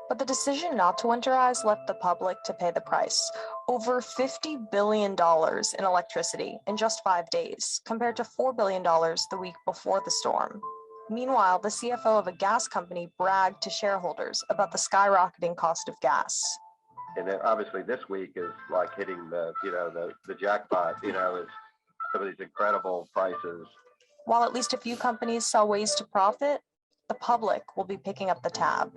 But the decision not to winterize left the public to pay the price. Over $50 billion in electricity in just 5 days, compared to $4 billion the week before the storm. Meanwhile, the CFO of a gas company bragged to shareholders about the skyrocketing cost of gas. And then obviously this week is like hitting the jackpot, is some of these incredible prices. While at least a few companies saw ways to profit, the public will be picking up the tab.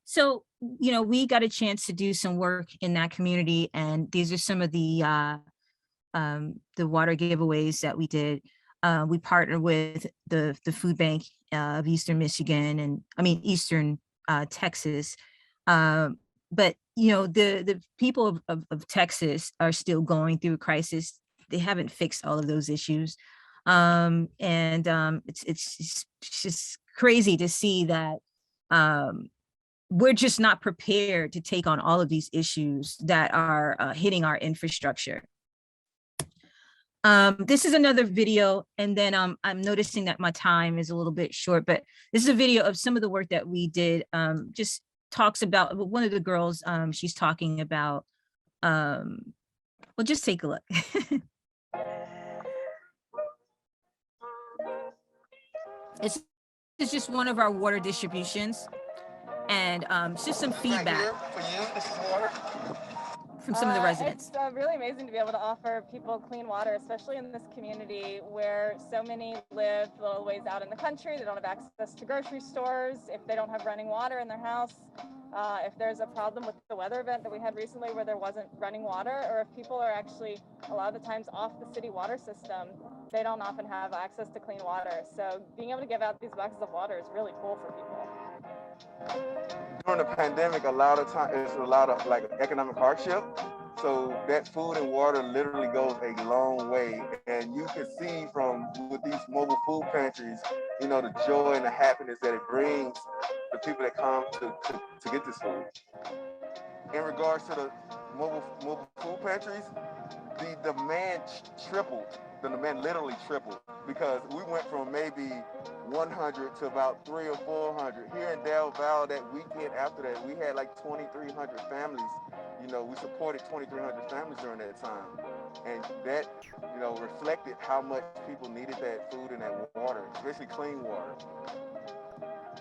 So, you know, we got a chance to do some work in that community, and these are some of the water giveaways that we did. We partnered with the food bank of Eastern Michigan, and Eastern Texas. But, you know, the people of Texas are still going through a crisis. They haven't fixed all of those issues. It's just crazy to see that we're just not prepared to take on all of these issues that are hitting our infrastructure. This is another video, and then I'm noticing that my time is a little bit short, but this is a video of some of the work that we did. Just talks about one of the girls, she's talking about, well, just take a look. It's just one of our water distributions, and it's just some feedback from some of the residents. It's really amazing to be able to offer people clean water, especially in this community where so many live a little ways out in the country. They don't have access to grocery stores. If they don't have running water in their house, if there's a problem with the weather event that we had recently where there wasn't running water, or if people are actually a lot of the times off the city water system, they don't often have access to clean water. So being able to give out these boxes of water is really cool for people. During the pandemic, a lot of time it's a lot of like economic hardship. So that food and water literally goes a long way. And you can see from with these mobile food pantries, the joy and the happiness that it brings the people that come to get this food. In regards to the mobile food pantries, the demand tripled. The demand literally tripled because we went from maybe 100 to about 300 or 400. Here in Del Valle, that weekend after that, we had like 2,300 families. We supported 2,300 families during that time. And that, reflected how much people needed that food and that water, especially clean water.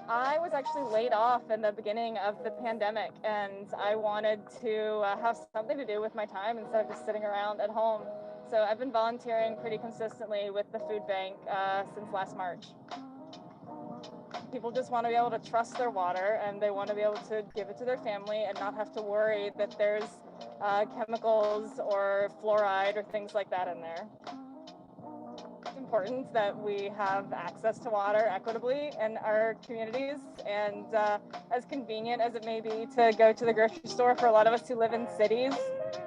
I was actually laid off in the beginning of the pandemic, and I wanted to have something to do with my time instead of just sitting around at home. So I've been volunteering pretty consistently with the food bank since last March. People just want to be able to trust their water, and they want to be able to give it to their family and not have to worry that there's chemicals or fluoride or things like that in there. It's important that we have access to water equitably in our communities, and as convenient as it may be to go to the grocery store for a lot of us who live in cities,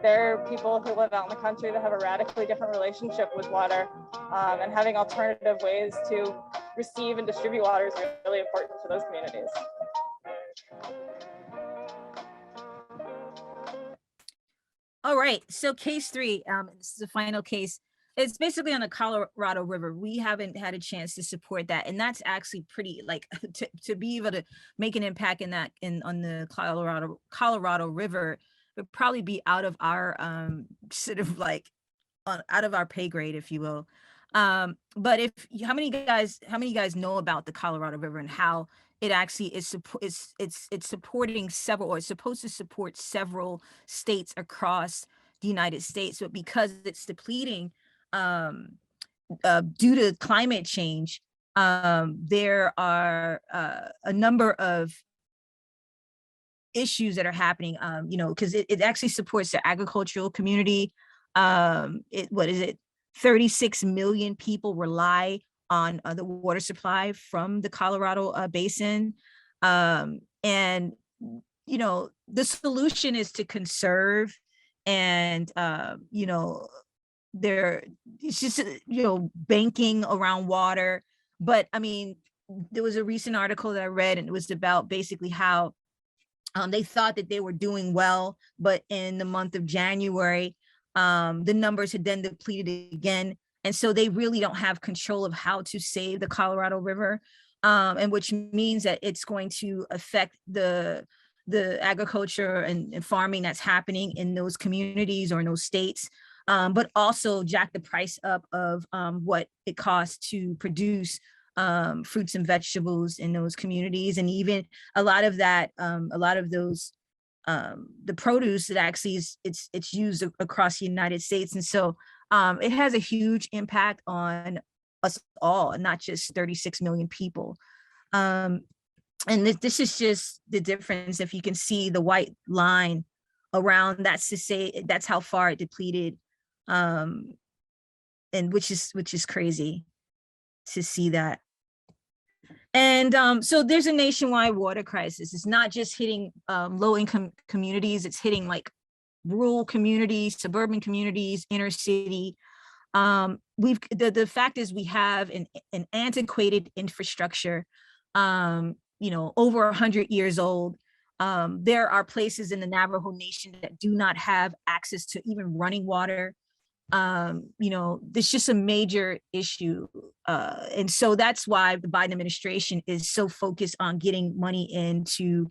there are people who live out in the country that have a radically different relationship with water, and having alternative ways to receive and distribute water is really important for those communities. All right, so case 3, this is the final case. It's basically on the Colorado River. We haven't had a chance to support that, and that's actually pretty to be able to make an impact on the Colorado River would probably be out of our out of our pay grade, if you will. But how many guys know about the Colorado River and how it actually is it's supporting several, or it's supposed to support several states across the United States, but because it's depleting due to climate change, there are a number of issues that are happening, because it actually supports the agricultural community. 36 million people rely on the water supply from the Colorado basin. And, the solution is to conserve and, it's just, banking around water. But I mean, there was a recent article that I read, and it was about basically how they thought that they were doing well, but in the month of January, the numbers had then depleted again. And so they really don't have control of how to save the Colorado River, and which means that it's going to affect the agriculture and farming that's happening in those communities or in those states, but also jack the price up of what it costs to produce fruits and vegetables in those communities. And even a lot of those the produce that actually it's used across the United States. And so it has a huge impact on us all, not just 36 million people. And this is just the difference. If you can see the white line around, that's to say that's how far it depleted, and which is crazy to see that. And so there's a nationwide water crisis. It's not just hitting low-income communities, it's hitting like rural communities, suburban communities, inner city. The fact is we have an antiquated infrastructure, over 100 years old. There are places in the Navajo Nation that do not have access to even running water. There's just a major issue. And so that's why the Biden administration is so focused on getting money into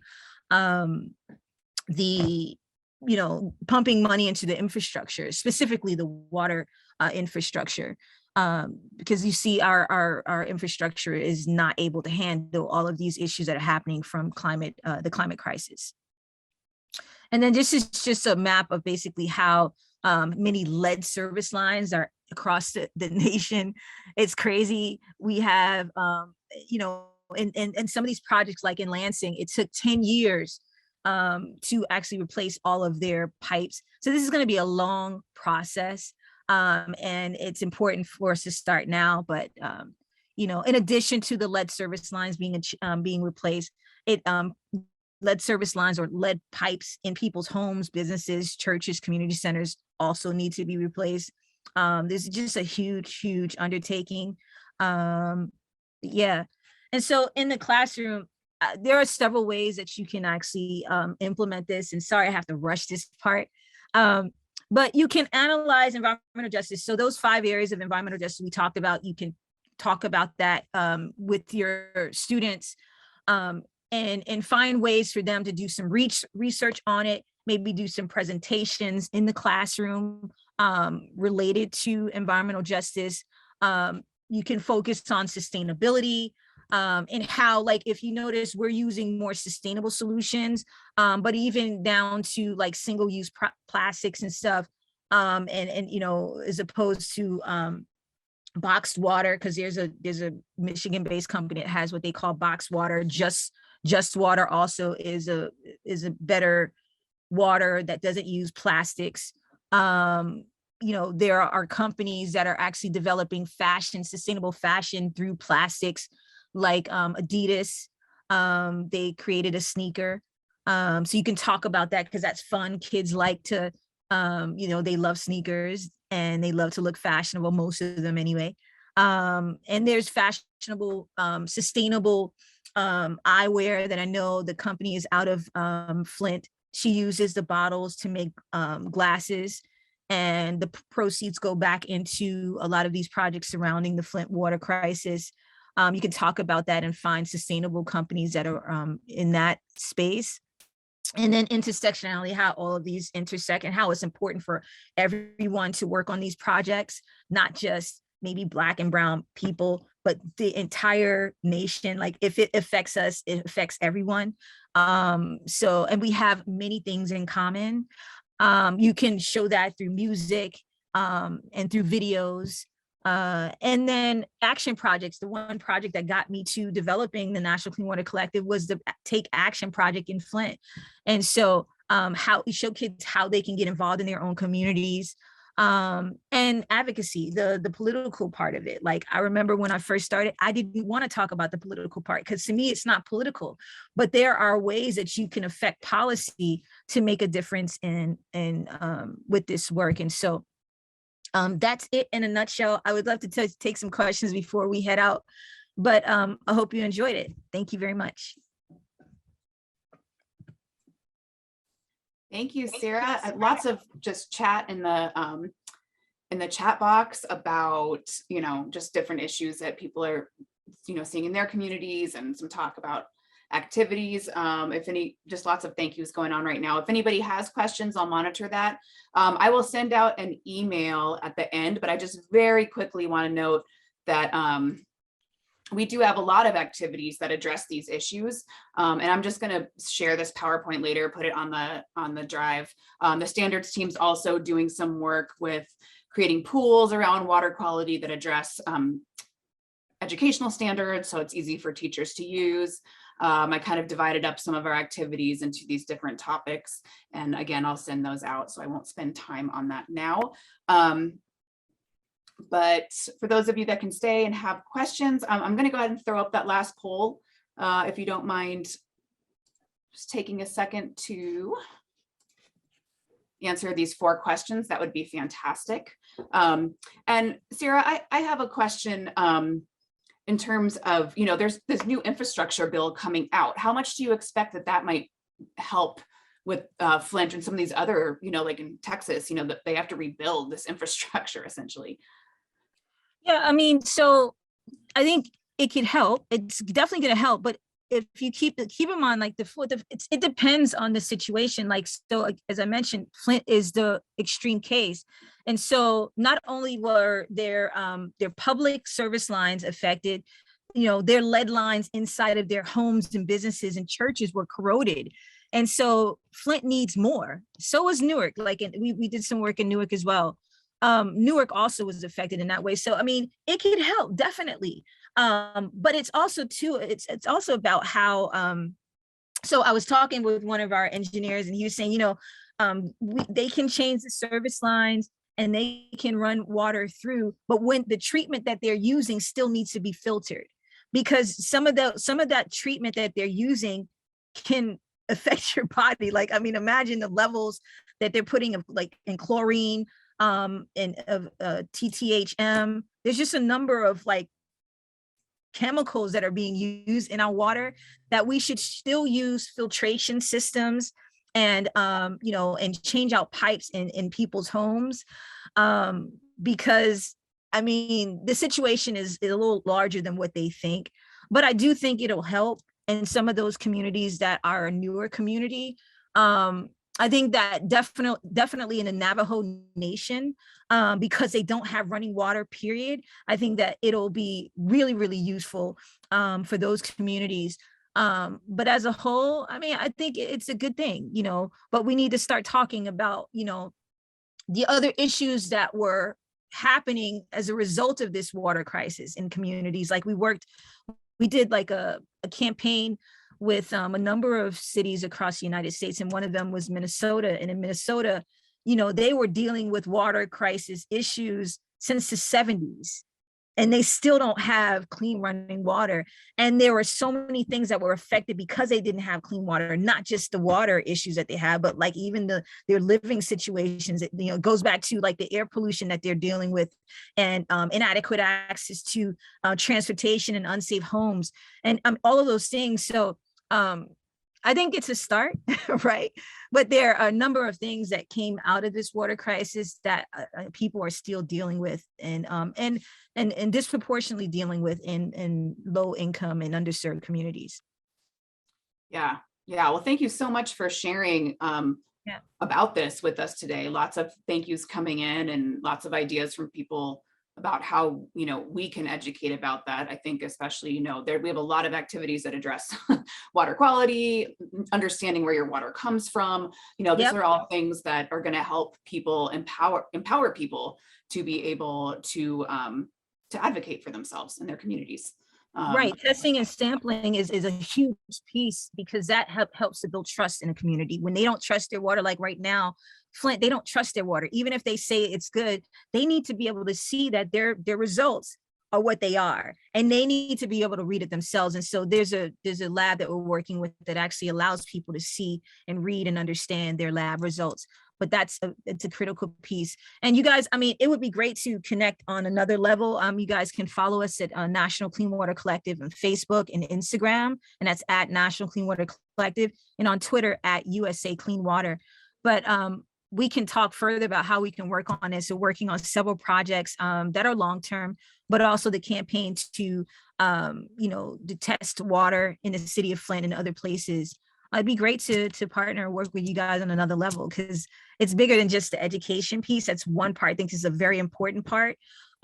pumping money into the infrastructure, specifically the water infrastructure, because you see our infrastructure is not able to handle all of these issues that are happening from the climate crisis. And then this is just a map of basically how many lead service lines are across the nation. It's crazy. We have, and some of these projects, like in Lansing, it took 10 years to actually replace all of their pipes. So this is going to be a long process, and it's important for us to start now. But in addition to the lead service lines being replaced, lead service lines or lead pipes in people's homes, businesses, churches, community centers also need to be replaced. This is just a huge undertaking. Yeah. And so in the classroom, there are several ways that you can actually implement this. And sorry, I have to rush this part. But you can analyze environmental justice. So those 5 areas of environmental justice we talked about, you can talk about that with your students, and find ways for them to do some research on it, maybe do some presentations in the classroom related to environmental justice. You can focus on sustainability, and how, like, if you notice, we're using more sustainable solutions, but even down to like single-use plastics and stuff, and as opposed to boxed water, because there's a Michigan-based company that has what they call boxed water. Just water also is a better water that doesn't use plastics. There are companies that are actually developing sustainable fashion through plastics, like Adidas. They created a sneaker. So you can talk about that because that's fun. Kids like to, they love sneakers and they love to look fashionable, most of them anyway. And there's fashionable, sustainable eyewear that I know the company is out of Flint. She uses the bottles to make glasses, and the proceeds go back into a lot of these projects surrounding the Flint water crisis. You can talk about that and find sustainable companies that are in that space. And then intersectionality, how all of these intersect and how it's important for everyone to work on these projects, not just maybe Black and brown people, but the entire nation. Like if it affects us, it affects everyone. So, and we have many things in common. You can show that through music and through videos. And then action projects. The one project that got me to developing the National Clean Water Collective was the Take Action project in Flint. And so how we show kids how they can get involved in their own communities, and advocacy, the political part of it. Like I remember when I first started, I didn't want to talk about the political part because to me, it's not political, but there are ways that you can affect policy to make a difference in with this work. And so that's it in a nutshell. I would love to take some questions before we head out, but I hope you enjoyed it. Thank you very much. Thank you, Syrah. Lots of just chat in the chat box about, just different issues that people are, seeing in their communities, and some talk about activities. Just lots of thank yous going on right now. If anybody has questions, I'll monitor that. I will send out an email at the end, but I just very quickly want to note that we do have a lot of activities that address these issues. And I'm just going to share this PowerPoint later, put it on the drive. The standards team's also doing some work with creating pools around water quality that address educational standards, so it's easy for teachers to use. I kind of divided up some of our activities into these different topics. And again, I'll send those out, so I won't spend time on that now. But for those of you that can stay and have questions, I'm going to go ahead and throw up that last poll. If you don't mind just taking a second to answer these 4 questions, that would be fantastic. And Syrah, I have a question in terms of, there's this new infrastructure bill coming out. How much do you expect that might help with Flint and some of these other, like in Texas, that they have to rebuild this infrastructure essentially? Yeah, I mean, so I think it could help. It's definitely going to help, but if you keep in mind, like it depends on the situation. Like, so as I mentioned, Flint is the extreme case. And so not only were their public service lines affected, their lead lines inside of their homes and businesses and churches were corroded. And so Flint needs more. So is Newark. Like, we did some work in Newark as well. Newark also was affected in that way. So, I mean, it could help, definitely. But it's also too, it's also about how, so I was talking with one of our engineers and he was saying, they can change the service lines and they can run water through, but when the treatment that they're using still needs to be filtered, because some of that treatment that they're using can affect your body. Like, I mean, imagine the levels that they're putting of like in chlorine, and of TTHM. There's just a number of like chemicals that are being used in our water that we should still use filtration systems and and change out pipes in people's homes, because I mean the situation is a little larger than what they think. But I do think it'll help in some of those communities that are a newer community. I think that definitely in the Navajo Nation, because they don't have running water, period. I think that it'll be really, really useful for those communities. But as a whole, I mean, I think it's a good thing, but we need to start talking about, the other issues that were happening as a result of this water crisis in communities. Like we did like a campaign with a number of cities across the United States. And one of them was Minnesota. And in Minnesota, they were dealing with water crisis issues since the 70s. And they still don't have clean running water. And there were so many things that were affected because they didn't have clean water, not just the water issues that they have, but like even their living situations. It goes back to like the air pollution that they're dealing with, and inadequate access to transportation and unsafe homes, and all of those things. So I think it's a start, right? But there are a number of things that came out of this water crisis that people are still dealing with, and disproportionately dealing with in low income and underserved communities. Yeah. Well, thank you so much for sharing about this with us today. Lots of thank yous coming in and lots of ideas from people about how, we can educate about that. I think especially, we have a lot of activities that address water quality, understanding where your water comes from. These are all things that are going to help people empower people to be able to advocate for themselves and their communities. Right. Testing and sampling is a huge piece, because that helps to build trust in a community. When they don't trust their water, like right now, Flint, they don't trust their water. Even if they say it's good, they need to be able to see that their results are what they are, and they need to be able to read it themselves. And so there's a lab that we're working with that actually allows people to see and read and understand their lab results. But it's a critical piece. And you guys, I mean, it would be great to connect on another level. You guys can follow us at National Clean Water Collective on Facebook and Instagram, and that's at National Clean Water Collective, and on Twitter at USA Clean Water. But we can talk further about how we can work on this. So working on several projects that are long-term, but also the campaign to, to test water in the city of Flint and other places. It'd be great to partner and work with you guys on another level, because it's bigger than just the education piece. That's one part. I think this is a very important part.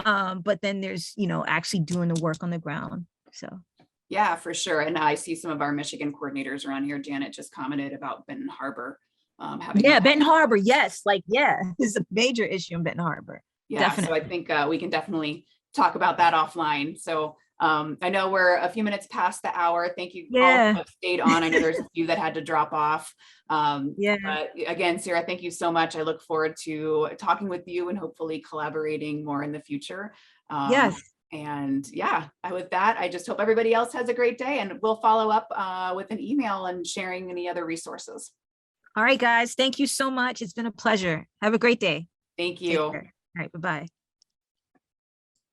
But then there's, actually doing the work on the ground. So. Yeah, for sure. And I see some of our Michigan coordinators around here. Janet just commented about Benton Harbor. Benton Harbor. Yes. It's a major issue in Benton Harbor. Yeah. Definitely. So I think we can definitely talk about that offline. So I know we're a few minutes past the hour. Thank you all who have stayed on. I know there's a few that had to drop off. But again, Syrah, thank you so much. I look forward to talking with you and hopefully collaborating more in the future. Yes. And with that, I just hope everybody else has a great day, and we'll follow up with an email and sharing any other resources. All right, guys. Thank you so much. It's been a pleasure. Have a great day. Thank you. All right. Bye-bye.